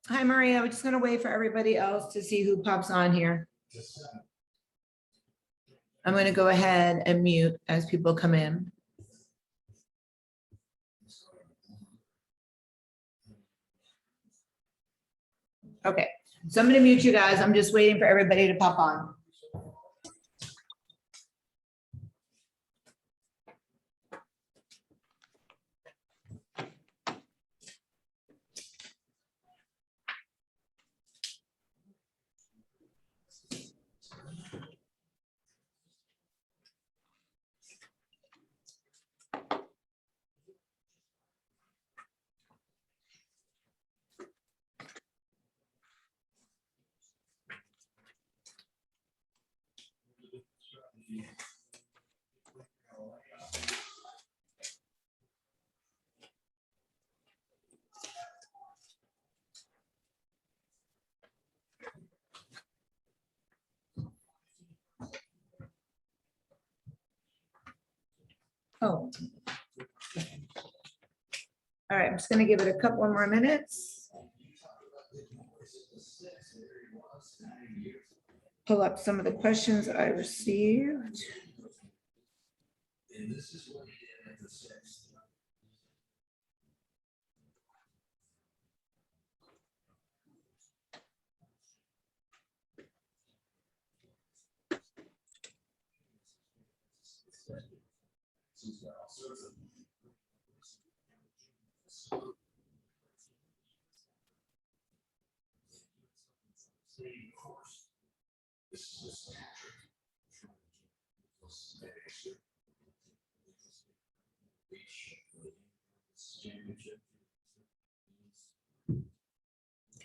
Hi, Maria. We're just going to wait for everybody else to see who pops on here. I'm going to go ahead and mute as people come in. Okay, so I'm going to mute you guys. I'm just waiting for everybody to pop on. Oh. All right, I'm just going to give it a couple more minutes. Pull up some of the questions I received.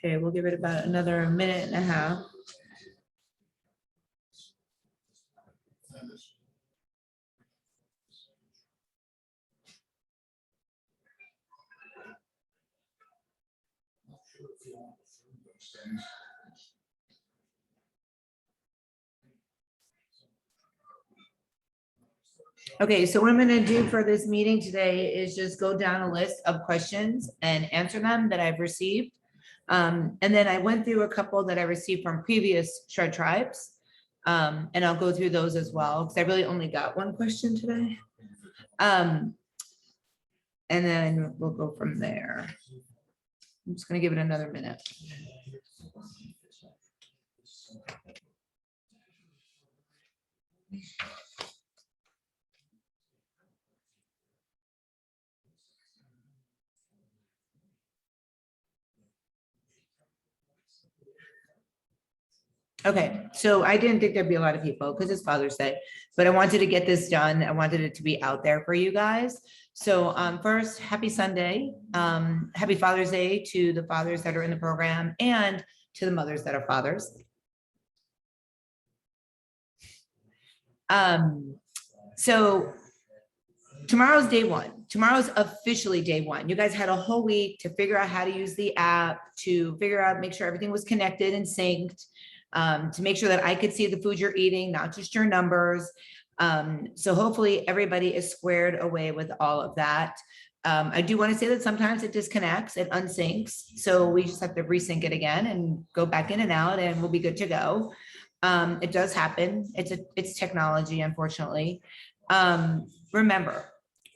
Okay, we'll give it about another minute and a half. Okay, so what I'm going to do for this meeting today is just go down a list of questions and answer them that I've received. And then I went through a couple that I received from previous Shred Tribes. And I'll go through those as well, because I really only got one question today. And then we'll go from there. I'm just going to give it another minute. Okay, so I didn't think there'd be a lot of people because it's Father's Day, but I wanted to get this done. I wanted it to be out there for you guys. So first, happy Sunday. Happy Father's Day to the fathers that are in the program and to the mothers that are fathers. So tomorrow's day one. Tomorrow's officially day one. You guys had a whole week to figure out how to use the app, to figure out, make sure everything was connected and synced. To make sure that I could see the food you're eating, not just your numbers. So hopefully everybody is squared away with all of that. I do want to say that sometimes it disconnects, it unsyncs. So we just have to resync it again and go back in and out and we'll be good to go. It does happen. It's technology, unfortunately. Remember,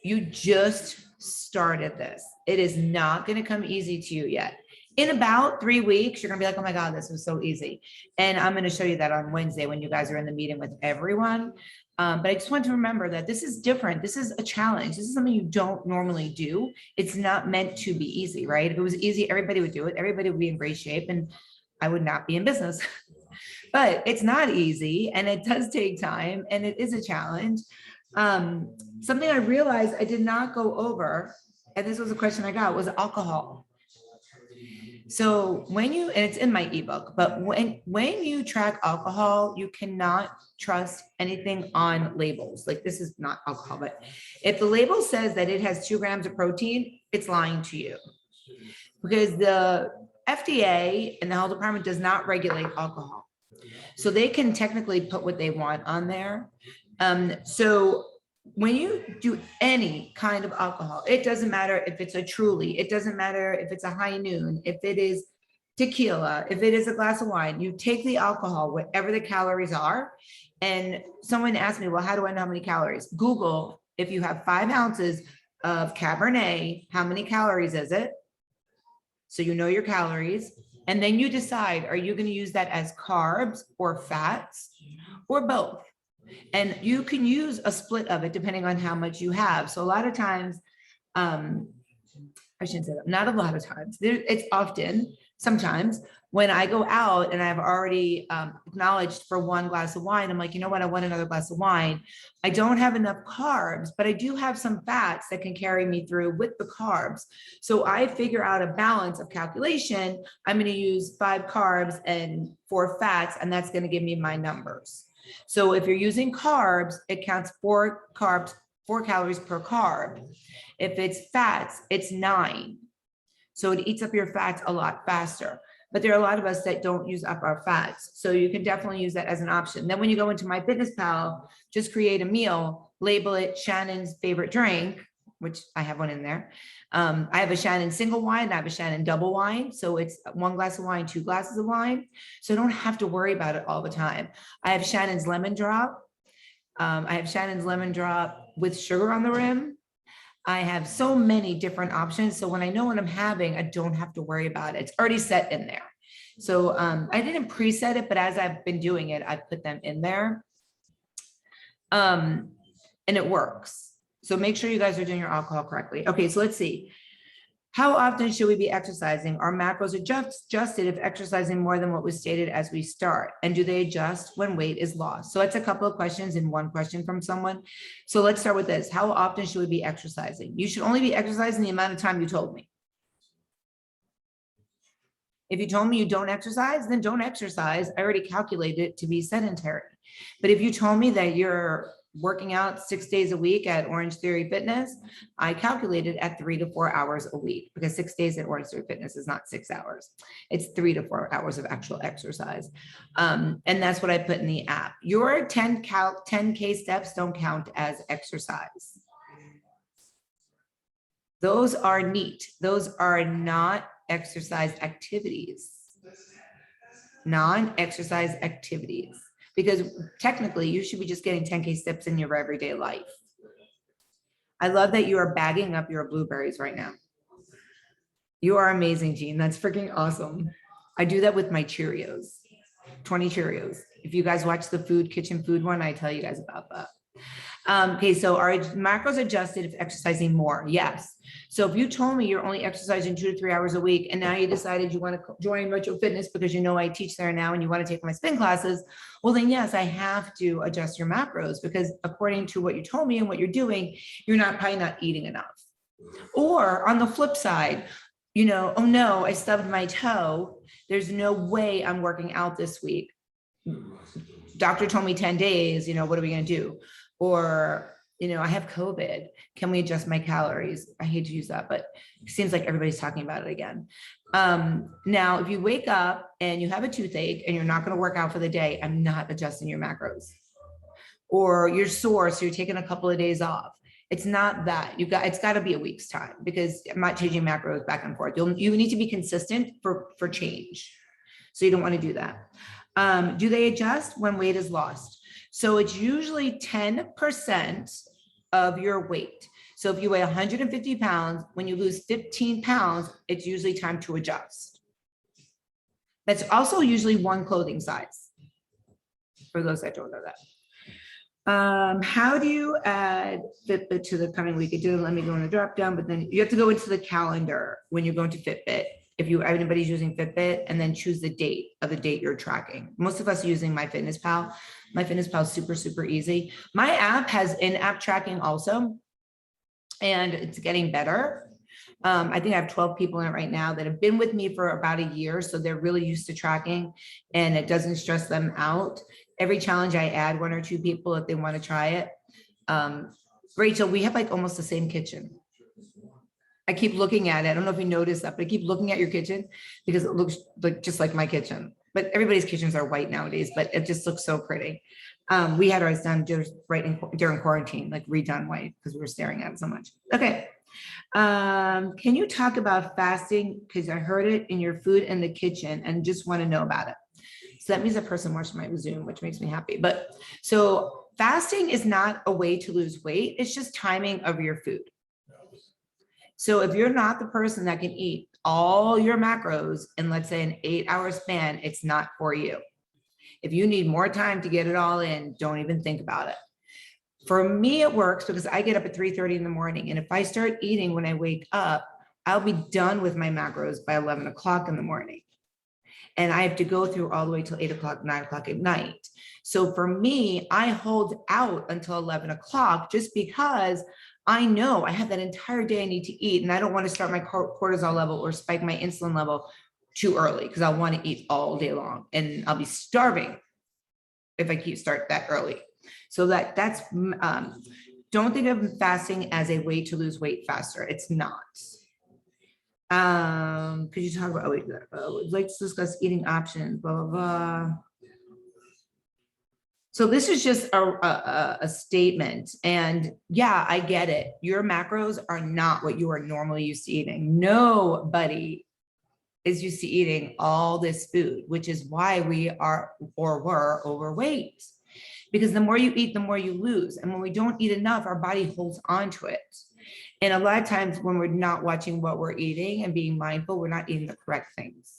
you just started this. It is not going to come easy to you yet. In about 3 weeks, you're gonna be like, oh my God, this was so easy. And I'm gonna show you that on Wednesday when you guys are in the meeting with everyone. But I just want to remember that this is different. This is a challenge. This is something you don't normally do. It's not meant to be easy, right? If it was easy, everybody would do it. Everybody would be in great shape and I would not be in business. But it's not easy and it does take time and it is a challenge. Something I realized I did not go over, and this was a question I got, was alcohol. So when you, and it's in my ebook, but when you track alcohol, you cannot trust anything on labels. Like this is not alcohol, but if the label says that it has 2 grams of protein, it's lying to you. Because the FDA and the health department does not regulate alcohol. So they can technically put what they want on there. So when you do any kind of alcohol, it doesn't matter if it's a Truly, it doesn't matter if it's a High Noon, if it is tequila, if it is a glass of wine, you take the alcohol, whatever the calories are. And someone asked me, well, how do I know how many calories? Google, if you have 5 ounces of Cabernet, how many calories is it? So you know your calories. And then you decide, are you going to use that as carbs or fats or both? And you can use a split of it depending on how much you have. So a lot of times, I shouldn't say that, not a lot of times, it's often, sometimes when I go out and I've already acknowledged for 1 glass of wine, I'm like, you know what, I want another glass of wine. I don't have enough carbs, but I do have some fats that can carry me through with the carbs. So I figure out a balance of calculation. I'm going to use 5 carbs and 4 fats, and that's going to give me my numbers. So if you're using carbs, it counts 4 carbs, 4 calories per carb. If it's fats, it's 9. So it eats up your fats a lot faster. But there are a lot of us that don't use up our fats. So you can definitely use that as an option. Then when you go into MyFitnessPal, just create a meal, label it Shannon's favorite drink, which I have one in there. I have a Shannon single wine, I have a Shannon double wine. So it's 1 glass of wine, 2 glasses of wine. So I don't have to worry about it all the time. I have Shannon's lemon drop. I have Shannon's lemon drop with sugar on the rim. I have so many different options. So when I know what I'm having, I don't have to worry about it. It's already set in there. So I didn't preset it, but as I've been doing it, I put them in there. And it works. So make sure you guys are doing your alcohol correctly. Okay, so let's see. How often should we be exercising? Are macros adjusted if exercising more than what was stated as we start? And do they adjust when weight is lost? So it's a couple of questions in one question from someone. So let's start with this. How often should we be exercising? You should only be exercising the amount of time you told me. If you told me you don't exercise, then don't exercise. I already calculated it to be sedentary. But if you told me that you're working out 6 days a week at Orange Theory Fitness, I calculated at 3 to 4 hours a week, because 6 days at Orange Theory Fitness is not 6 hours. It's 3 to 4 hours of actual exercise. And that's what I put in the app. Your 10K steps don't count as exercise. Those are neat. Those are not exercise activities, non-exercise activities. Because technically you should be just getting 10K steps in your everyday life. I love that you are bagging up your blueberries right now. You are amazing, Jean. That's freaking awesome. I do that with my Cheerios, 20 Cheerios. If you guys watch the kitchen food one, I tell you guys about that. Okay, so are macros adjusted if exercising more? Yes. So if you told me you're only exercising 2 to 3 hours a week, and now you decided you want to join Retro Fitness because you know I teach there now and you want to take my spin classes, well then yes, I have to adjust your macros, because according to what you told me and what you're doing, you're probably not eating enough. Or on the flip side, you know, oh no, I stubbed my toe. There's no way I'm working out this week. Doctor told me 10 days, you know, what are we going to do? Or, you know, I have COVID. Can we adjust my calories? I hate to use that, but it seems like everybody's talking about it again. Now, if you wake up and you have a toothache and you're not going to work out for the day, I'm not adjusting your macros. Or you're sore, so you're taking a couple of days off. It's not that. It's got to be a week's time, because I'm not changing macros back and forth. You need to be consistent for change. So you don't want to do that. Do they adjust when weight is lost? So it's usually 10% of your weight. So if you weigh 150 pounds, when you lose 15 pounds, it's usually time to adjust. That's also usually 1 clothing size, for those that don't know that. How do you add Fitbit to the coming week? It didn't let me go in the drop down, but then you have to go into the calendar when you're going to Fitbit. If anybody's using Fitbit, and then choose the date you're tracking. Most of us are using MyFitnessPal. MyFitnessPal is super, super easy. My app has in-app tracking also, and it's getting better. I think I have 12 people in it right now that have been with me for about a year. So they're really used to tracking and it doesn't stress them out. Every challenge I add 1 or 2 people if they want to try it. Rachel, we have like almost the same kitchen. I keep looking at it. I don't know if you noticed that, but I keep looking at your kitchen because it looks like just like my kitchen. But everybody's kitchens are white nowadays, but it just looks so pretty. We had ours done just during quarantine, like redone white because we were staring at it so much. Okay. Can you talk about fasting? Because I heard it in your food in the kitchen and just want to know about it. So that means a person watched my Zoom, which makes me happy. But so fasting is not a way to lose weight. It's just timing of your food. So if you're not the person that can eat all your macros in, let's say, an 8-hour span, it's not for you. If you need more time to get it all in, don't even think about it. For me, it works because I get up at 3:30 in the morning. And if I start eating when I wake up, I'll be done with my macros by 11 o'clock in the morning. And I have to go through all the way till 8 o'clock, 9 o'clock at night. So for me, I hold out until 11 o'clock just because I know I have that entire day I need to eat. And I don't want to start my cortisol level or spike my insulin level too early because I want to eat all day long and I'll be starving if I start that early. So that's don't think of fasting as a way to lose weight faster. It's not. Could you talk about, let's discuss eating options, blah, blah, blah. So this is just a statement. And yeah, I get it. Your macros are not what you are normally used to eating. Nobody is used to eating all this food, which is why we are or were overweight. Because the more you eat, the more you lose. And when we don't eat enough, our body holds on to it. And a lot of times when we're not watching what we're eating and being mindful, we're not eating the correct things.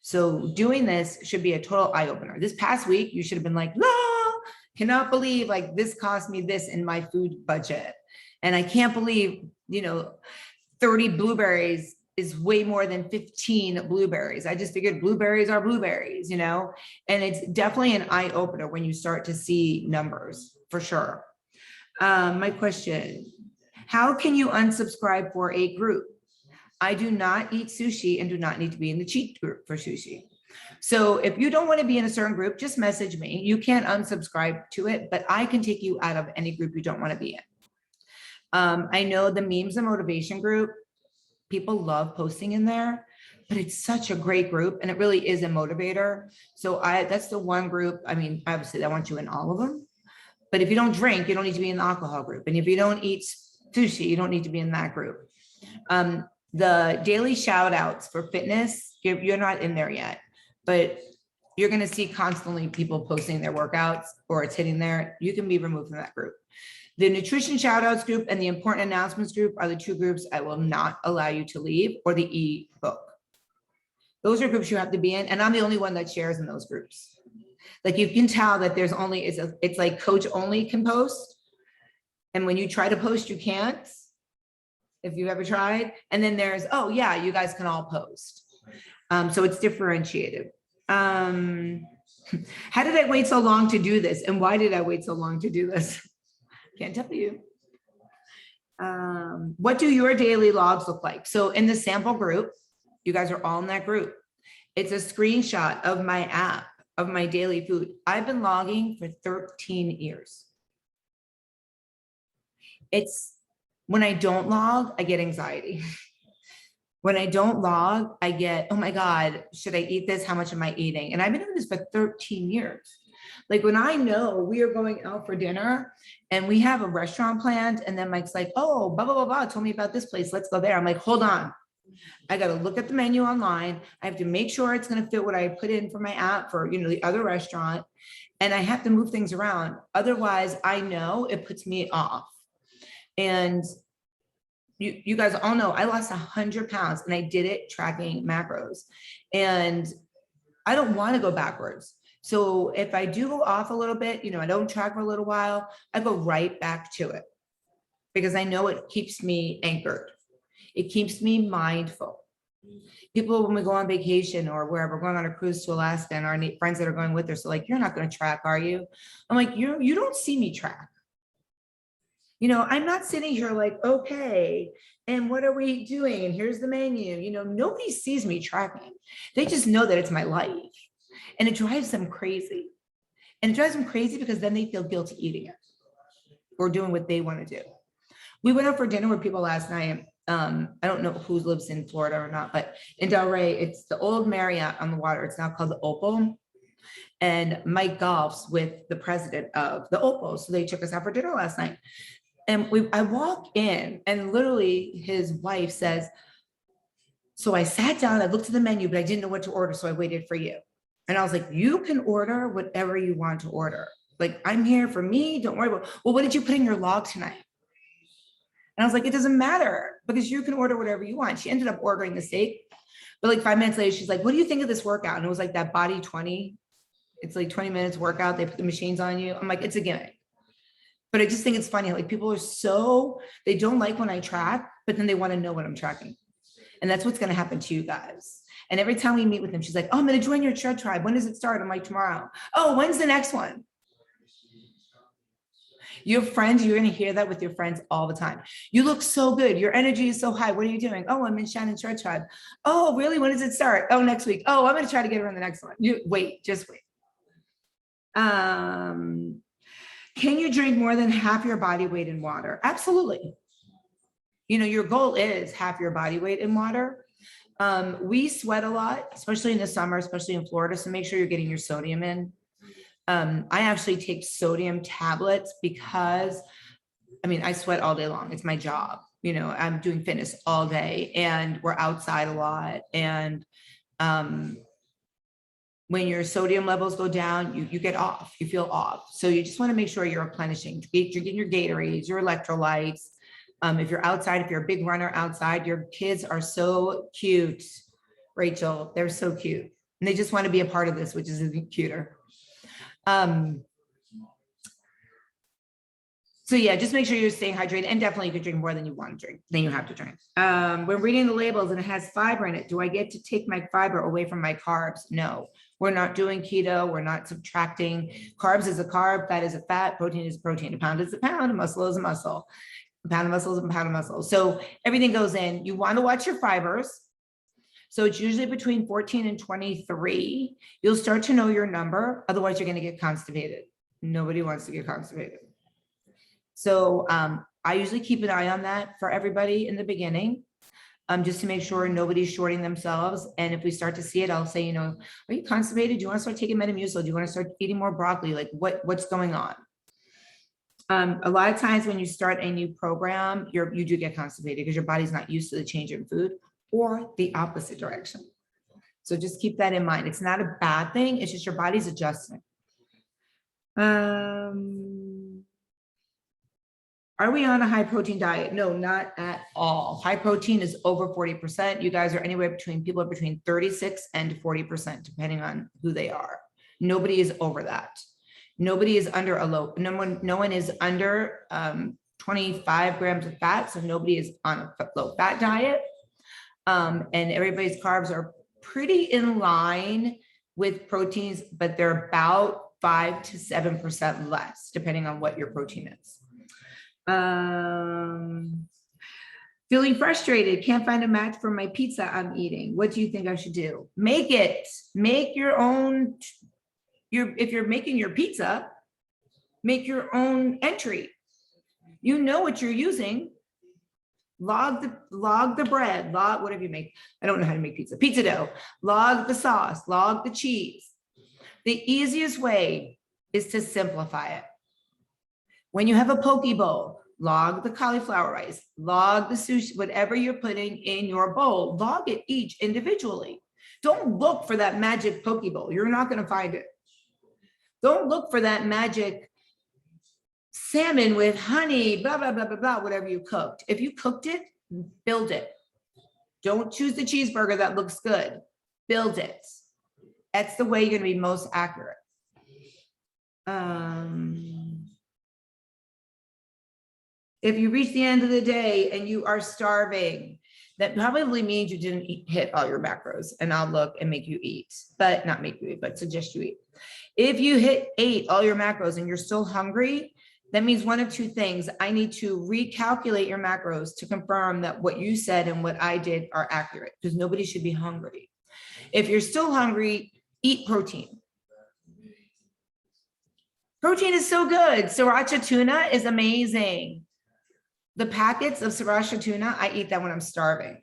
So doing this should be a total eye opener. This past week, you should have been like, no, cannot believe like this cost me this in my food budget. And I can't believe, 30 blueberries is way more than 15 blueberries. I just figured blueberries are blueberries, and it's definitely an eye opener when you start to see numbers for sure. My question, how can you unsubscribe for a group? I do not eat sushi and do not need to be in the cheat group for sushi. So if you don't want to be in a certain group, just message me. You can't unsubscribe to it, but I can take you out of any group you don't want to be in. I know the memes and motivation group, people love posting in there, but it's such a great group and it really is a motivator. So that's the one group. I mean, obviously I want you in all of them, but if you don't drink, you don't need to be in the alcohol group. And if you don't eat sushi, you don't need to be in that group. The daily shout outs for fitness, you're not in there yet, but you're going to see constantly people posting their workouts or it's hitting there. You can be removed from that group. The nutrition shout outs group and the important announcements group are the 2 groups I will not allow you to leave, or the e-book. Those are groups you have to be in. And I'm the only one that shares in those groups. Like you can tell that there's only, it's like coach only can post. And when you try to post, you can't. If you've ever tried. And then there's, oh yeah, you guys can all post. So it's differentiated. How did I wait so long to do this? And why did I wait so long to do this? Can't tell you. What do your daily logs look like? So in the sample group, you guys are all in that group. It's a screenshot of my app, of my daily food. I've been logging for 13 years. When I don't log, I get anxiety. When I don't log, I get, oh my God, should I eat this? How much am I eating? And I've been doing this for 13 years. Like when I know we are going out for dinner and we have a restaurant planned and then Mike's like, oh, blah, blah, blah, blah, told me about this place. Let's go there. I'm like, hold on. I got to look at the menu online. I have to make sure it's going to fit what I put in for my app for, the other restaurant. And I have to move things around. Otherwise, I know it puts me off. And you guys all know I lost 100 pounds and I did it tracking macros. And I don't want to go backwards. So if I do go off a little bit, I don't track for a little while, I go right back to it because I know it keeps me anchored. It keeps me mindful. People, when we go on vacation or wherever, we're going on a cruise to Alaska and our friends that are going with us are like, you're not going to track, are you? I'm like, you don't see me track. I'm not sitting here like, okay, and what are we doing? And here's the menu. Nobody sees me tracking. They just know that it's my life. And it drives them crazy. And it drives them crazy because then they feel guilty eating it or doing what they want to do. We went out for dinner with people last night. I don't know who lives in Florida or not, but in Delray, it's the old Marriott on the water. It's now called the Opal. And Mike golfs with the president of the Opal. So they took us out for dinner last night. And I walk in and literally his wife says, so I sat down, I looked at the menu, but I didn't know what to order. So I waited for you. And I was like, you can order whatever you want to order. Like, I'm here for me. Don't worry about, well, what did you put in your log tonight? And I was like, it doesn't matter because you can order whatever you want. She ended up ordering the steak. But like 5 minutes later, she's like, what do you think of this workout? And it was like that Body 20. It's like 20 minutes workout. They put the machines on you. I'm like, it's a gimmick. But I just think it's funny. Like people are they don't like when I track, but then they want to know what I'm tracking. And that's what's going to happen to you guys. And every time we meet with them, she's like, oh, I'm going to join your Tread Tribe. When does it start? I'm like, tomorrow. Oh, when's the next one? Your friends, you're going to hear that with your friends all the time. You look so good. Your energy is so high. What are you doing? Oh, I'm in Shannon Tread Tribe. Oh, really? When does it start? Oh, next week. Oh, I'm going to try to get her on the next one. You wait, just wait. Can you drink more than half your body weight in water? Absolutely. Your goal is half your body weight in water. We sweat a lot, especially in the summer, especially in Florida. So make sure you're getting your sodium in. I actually take sodium tablets because, I sweat all day long. It's my job. I'm doing fitness all day and we're outside a lot. And when your sodium levels go down, you get off, you feel off. So you just want to make sure you're replenishing. You're getting your Gatorades, your electrolytes. If you're outside, if you're a big runner outside, your kids are so cute, Rachel. They're so cute. And they just want to be a part of this, which is even cuter. So yeah, just make sure you're staying hydrated, and definitely you can drink more than you want to drink, than you have to drink. When reading the labels and it has fiber in it, do I get to take my fiber away from my carbs? No, we're not doing keto. We're not subtracting. Carbs is a carb, fat is a fat, protein is protein. A pound is a pound, a muscle is a muscle. A pound of muscle is a pound of muscle. So everything goes in. You want to watch your fibers. So it's usually between 14 and 23. You'll start to know your number. Otherwise, you're going to get constipated. Nobody wants to get constipated. So I usually keep an eye on that for everybody in the beginning, just to make sure nobody's shorting themselves. And if we start to see it, I'll say, are you constipated? Do you want to start taking Metamucil? Do you want to start eating more broccoli? Like what's going on? A lot of times when you start a new program, you do get constipated because your body's not used to the change in food, or the opposite direction. So just keep that in mind. It's not a bad thing. It's just your body's adjusting. Are we on a high protein diet? No, not at all. High protein is over 40%. You guys are anywhere people are between 36 and 40%, depending on who they are. Nobody is over that. Nobody is under no one is under 25 grams of fat. So nobody is on a low fat diet. And everybody's carbs are pretty in line with proteins, but they're about 5 to 7% less, depending on what your protein is. Feeling frustrated, can't find a match for my pizza I'm eating. What do you think I should do? Make your own. If you're making your pizza, make your own entry. You know what you're using. Log the bread, log whatever you make. I don't know how to make pizza dough. Log the sauce, log the cheese. The easiest way is to simplify it. When you have a poke bowl, log the cauliflower rice, log the sushi, whatever you're putting in your bowl, log it each individually. Don't look for that magic poke bowl. You're not going to find it. Don't look for that magic salmon with honey, blah, blah, blah, blah, blah, whatever you cooked. If you cooked it, build it. Don't choose the cheeseburger that looks good. Build it. That's the way you're going to be most accurate. If you reach the end of the day and you are starving, that probably means you didn't hit all your macros, and I'll look and make you eat, but not make you eat, but suggest you eat. If you ate all your macros and you're still hungry, that means one of two things. I need to recalculate your macros to confirm that what you said and what I did are accurate, because nobody should be hungry. If you're still hungry, eat protein. Protein is so good. Sriracha tuna is amazing. The packets of sriracha tuna, I eat that when I'm starving.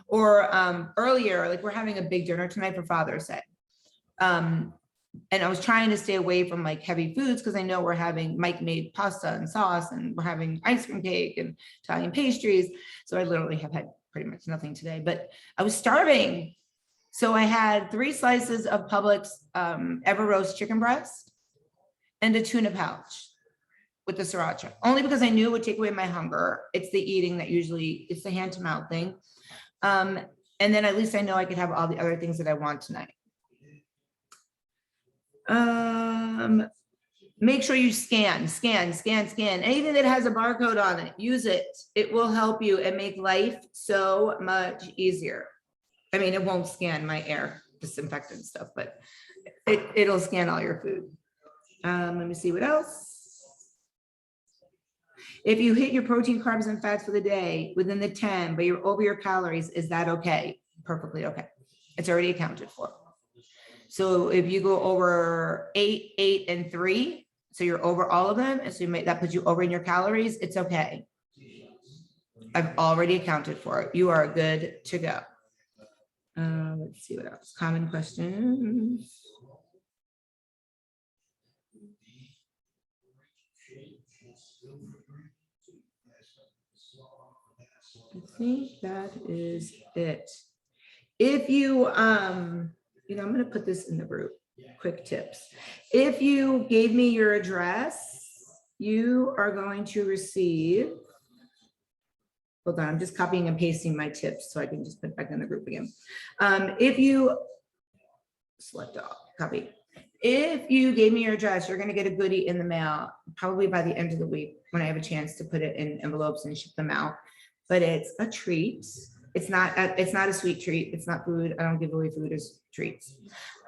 Or earlier, like we're having a big dinner tonight for Father's Day. And I was trying to stay away from like heavy foods because I know we're having Mike made pasta and sauce, and we're having ice cream cake and Italian pastries. So I literally have had pretty much nothing today, but I was starving. So I had 3 slices of Publix Ever Roast chicken breast and a tuna pouch with the sriracha, only because I knew it would take away my hunger. It's the eating that usually, it's the hand to mouth thing. And then at least I know I could have all the other things that I want tonight. Make sure you scan. Anything that has a barcode on it, use it. It will help you and make life so much easier. I mean, it won't scan my air disinfectant stuff, but it'll scan all your food. Let me see what else. If you hit your protein, carbs, and fats for the day within the 10, but you're over your calories, is that okay? Perfectly okay. It's already accounted for. So if you go over 8, 8, and 3, so you're over all of them, and so that puts you over in your calories, it's okay. I've already accounted for it. You are good to go. Let's see what else. Common questions. I think that is it. If you, I'm going to put this in the group, quick tips. If you gave me your address, you are going to receive, hold on, I'm just copying and pasting my tips so I can just put it back in the group again. If you select all, copy. If you gave me your address, you're going to get a goodie in the mail, probably by the end of the week when I have a chance to put it in envelopes and ship them out. But it's a treat. It's not a sweet treat. It's not food. I don't give away food as treats.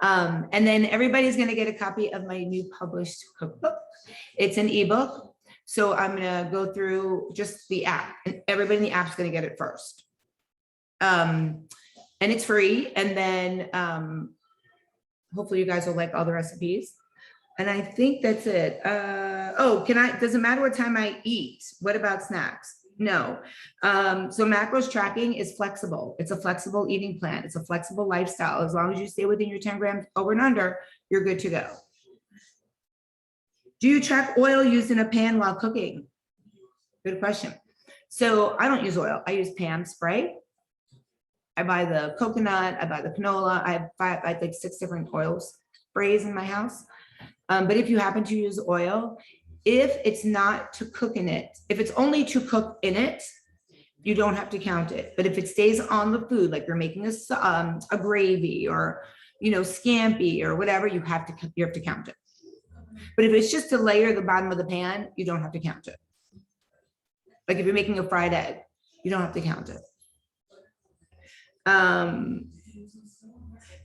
And then everybody's going to get a copy of my new published cookbook. It's an ebook. So I'm going to go through just the app, and everybody in the app is going to get it first. And it's free. And then hopefully you guys will like all the recipes. And I think that's it. Does it matter what time I eat? What about snacks? No. So macros tracking is flexible. It's a flexible eating plan. It's a flexible lifestyle. As long as you stay within your 10 grams over and under, you're good to go. Do you track oil used in a pan while cooking? Good question. So I don't use oil. I use Pam spray. I buy the coconut. I buy the canola. I have like 6 different oil sprays in my house. But if you happen to use oil, if it's not to cook in it, if it's only to cook in it, you don't have to count it. But if it stays on the food, like you're making a gravy or, scampi or whatever, you have to count it. But if it's just to layer the bottom of the pan, you don't have to count it. Like if you're making a fried egg, you don't have to count it.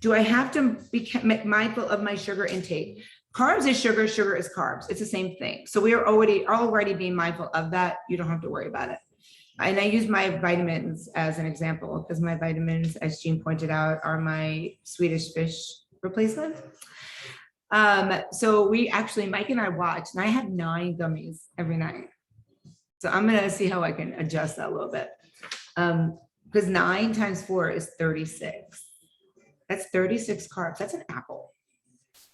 Do I have to be mindful of my sugar intake? Carbs is sugar, sugar is carbs. It's the same thing. So we are already being mindful of that. You don't have to worry about it. And I use my vitamins as an example because my vitamins, as Jean pointed out, are my Swedish fish replacement. So we actually, Mike and I watch, and I have 9 gummies every night. So I'm going to see how I can adjust that a little bit. Because 9 times 4 is 36. That's 36 carbs. That's an apple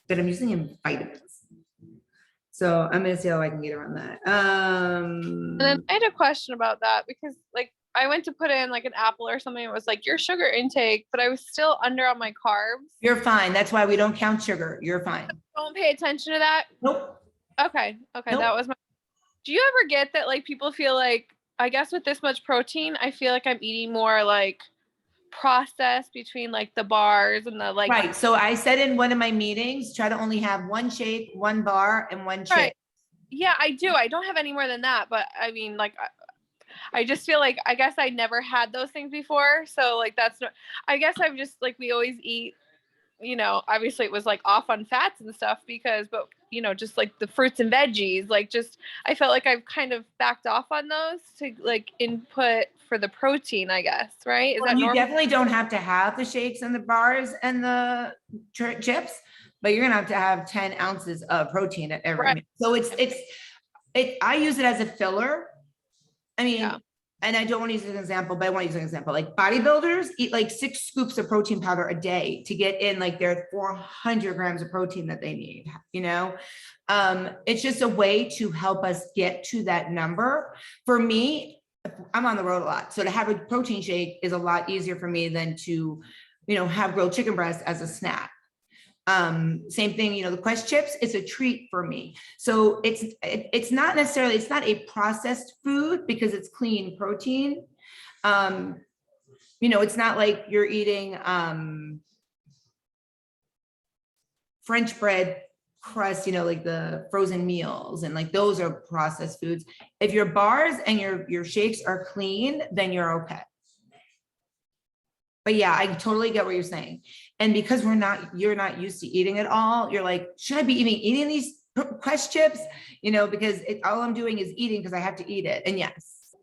that I'm using in vitamins. So I'm going to see how I can get around that. And then I had a question about that because like I went to put in like an apple or something. It was like your sugar intake, but I was still under on my carbs. You're fine. That's why we don't count sugar. You're fine. Don't pay attention to that. Nope. Okay. Nope. That was my. Do you ever get that like people feel like, I guess with this much protein, I feel like I'm eating more like processed between like the bars and the like. Right. So I said in one of my meetings, try to only have 1 shake, 1 bar, and 1 chip. Right. Yeah, I do. I don't have any more than that, but I mean, like, I just feel like, I guess I never had those things before. So like, that's not, I guess I'm just like, we always eat, obviously it was like off on fats and stuff but you know, just like the fruits and veggies, like just, I felt like I've kind of backed off on those to like input for the protein, I guess, right? Is Well, that you normal? definitely don't have to have the shakes and the bars and the chips, but you're gonna have to have 10 ounces of protein at every Right. meal. So I use it as a filler. I mean, Yeah. and I don't want to use an example, but I want to use an example. Like bodybuilders eat like 6 scoops of protein powder a day to get in like their 400 grams of protein that they need, you know? It's just a way to help us get to that number. For me, I'm on the road a lot. So to have a protein shake is a lot easier for me than to, you know, have grilled chicken breast as a snack. Same thing, you know, the Quest chips, it's a treat for me. So it's not necessarily, it's not a processed food because it's clean protein. You know, it's not like you're eating French bread crust, you know, like the frozen meals, and like those are processed foods. If your bars and your shakes are clean, then you're okay. But yeah, I totally get what you're saying. And because you're not used to eating it all, you're like, should I be eating these Quest chips? You know, because all I'm doing is eating because I have to eat it. And yes.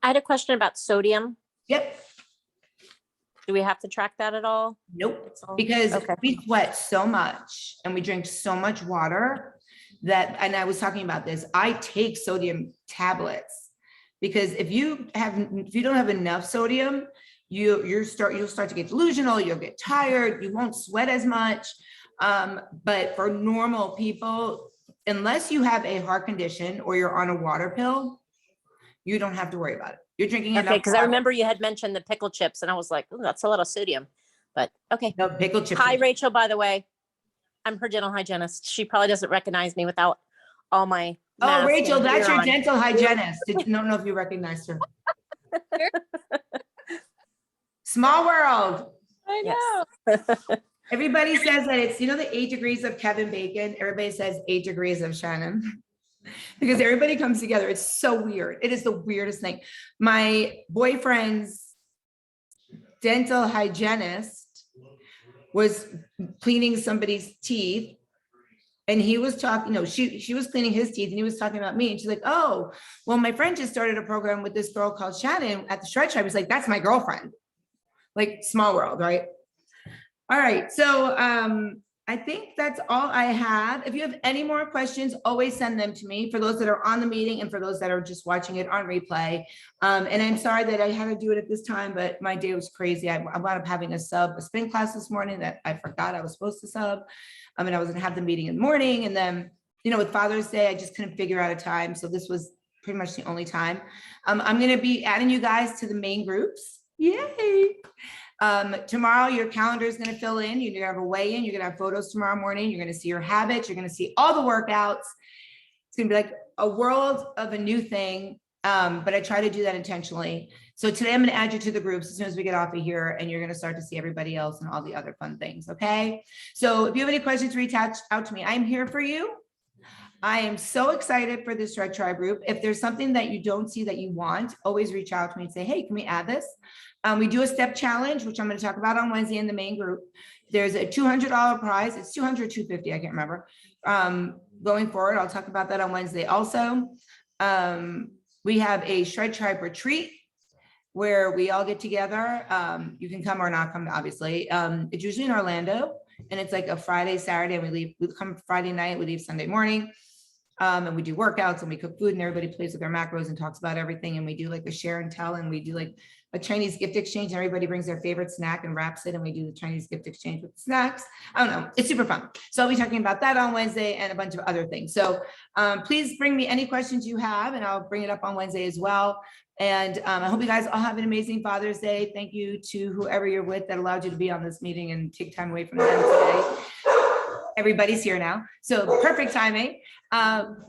I had a question about sodium. Yep. Do we have to track that at all? Nope. Because Okay. we sweat so much and we drink so much water that, and I was talking about this, I take sodium tablets because if you don't have enough sodium, you'll start to get delusional, you'll get tired, you won't sweat as much. But for normal people, unless you have a heart condition or you're on a water pill, you don't have to worry about it. You're drinking enough. Okay, because I remember you had mentioned the pickle chips and I was like, oh, that's a lot of sodium. But okay. No, pickle chips. Hi, Rachel, by the way. I'm her dental hygienist. She probably doesn't recognize me without all my Oh, mask Rachel, and that's gear your on. dental hygienist. Don't know if you recognized her. Small world. I Yes. know. Everybody says that it's, you know, the 8 degrees of Kevin Bacon. Everybody says 8 degrees of Shannon because everybody comes together. It's so weird. It is the weirdest thing. My boyfriend's dental hygienist was cleaning somebody's teeth and he was talking, no, she was cleaning his teeth and he was talking about me. And she's like, oh, well, my friend just started a program with this girl called Shannon at the Shred Tribe. He's like, that's my girlfriend. Like small world, right? All right, so I think that's all I have. If you have any more questions, always send them to me for those that are on the meeting and for those that are just watching it on replay. And I'm sorry that I had to do it at this time, but my day was crazy. I wound up having a spin class this morning that I forgot I was supposed to sub. And I was gonna have the meeting in the morning. And then, you know, with Father's Day, I just couldn't figure out a time. So this was pretty much the only time. I'm gonna be adding you guys to the main groups. Yay. Tomorrow your calendar is going to fill in. You're going to have a weigh-in. You're going to have photos tomorrow morning. You're going to see your habits. You're going to see all the workouts. It's going to be like a world of a new thing. But I try to do that intentionally. So today I'm going to add you to the groups as soon as we get off of here, and you're going to start to see everybody else and all the other fun things. Okay. So if you have any questions, reach out to me. I'm here for you. I am so excited for this Shred Tribe group. If there's something that you don't see that you want, always reach out to me and say, hey, can we add this? We do a step challenge, which I'm going to talk about on Wednesday in the main group. There's a $200 prize. It's $200, $250, I can't remember. Going forward, I'll talk about that on Wednesday also. We have a Shred Tribe retreat where we all get together. You can come or not come, obviously. It's usually in Orlando, and it's like a Friday, Saturday, and we come Friday night, we leave Sunday morning. And we do workouts and we cook food and everybody plays with their macros and talks about everything. And we do like a share and tell, and we do like a Chinese gift exchange, and everybody brings their favorite snack and wraps it. And we do the Chinese gift exchange with the snacks. I don't know. It's super fun. So I'll be talking about that on Wednesday and a bunch of other things. So please bring me any questions you have, and I'll bring it up on Wednesday as well. And I hope you guys all have an amazing Father's Day. Thank you to whoever you're with that allowed you to be on this meeting and take time away from them today. Everybody's here now. So perfect timing.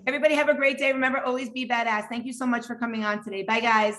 Everybody have a great day. Remember, always be badass. Thank you so much for coming on today. Bye, guys.